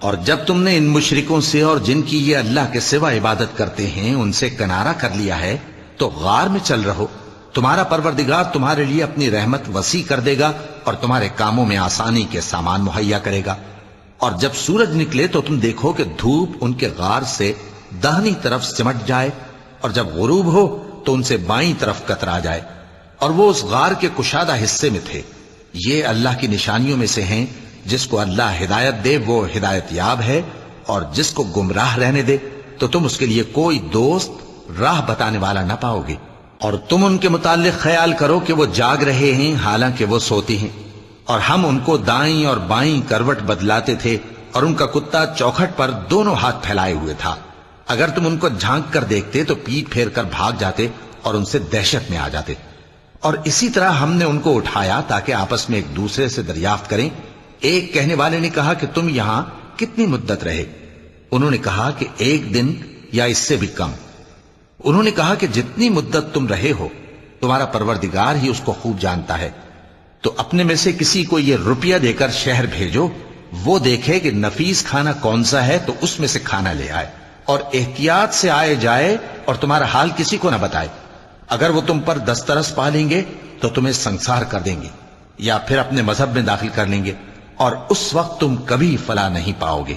اور جب تم نے ان مشرکوں سے اور جن کی یہ اللہ کے سوا عبادت کرتے ہیں ان سے کنارہ کر لیا ہے تو غار میں چل رہو، تمہارا پروردگار تمہارے لیے اپنی رحمت وسیع کر دے گا اور تمہارے کاموں میں آسانی کے سامان مہیا کرے گا۔ اور جب سورج نکلے تو تم دیکھو کہ دھوپ ان کے غار سے داہنی طرف سمٹ جائے، اور جب غروب ہو تو ان سے بائیں طرف کترا جائے، اور وہ اس غار کے کشادہ حصے میں تھے۔ یہ اللہ کی نشانیوں میں سے ہیں، جس کو اللہ ہدایت دے وہ ہدایت یاب ہے، اور جس کو گمراہ رہنے دے تو تم اس کے لیے کوئی دوست راہ بتانے والا نہ پاؤ گے۔ اور تم ان کے متعلق خیال کرو کہ وہ جاگ رہے ہیں حالانکہ وہ سوتے ہیں، اور ہم ان کو دائیں اور بائیں کروٹ بدلاتے تھے، اور ان کا کتا چوکھٹ پر دونوں ہاتھ پھیلائے ہوئے تھا۔ اگر تم ان کو جھانک کر دیکھتے تو پیٹ پھیر کر بھاگ جاتے اور ان سے دہشت میں آ جاتے۔ اور اسی طرح ہم نے ان کو اٹھایا تاکہ آپس میں ایک دوسرے سے دریافت کریں۔ ایک کہنے والے نے کہا کہ تم یہاں کتنی مدت رہے؟ انہوں نے کہا کہ 1 دن یا اس سے بھی کم۔ انہوں نے کہا کہ جتنی مدت تم رہے ہو تمہارا پروردگار ہی اس کو خوب جانتا ہے، تو اپنے میں سے کسی کو یہ روپیہ دے کر شہر بھیجو، وہ دیکھے کہ نفیس کھانا کون سا ہے تو اس میں سے کھانا لے آئے، اور احتیاط سے آئے جائے اور تمہارا حال کسی کو نہ بتائے۔ اگر وہ تم پر دسترس پا لیں گے تو تمہیں سنسار کر دیں گے یا پھر اپنے مذہب میں داخل کر لیں گے، اور اس وقت تم کبھی فلاح نہیں پاؤ گے۔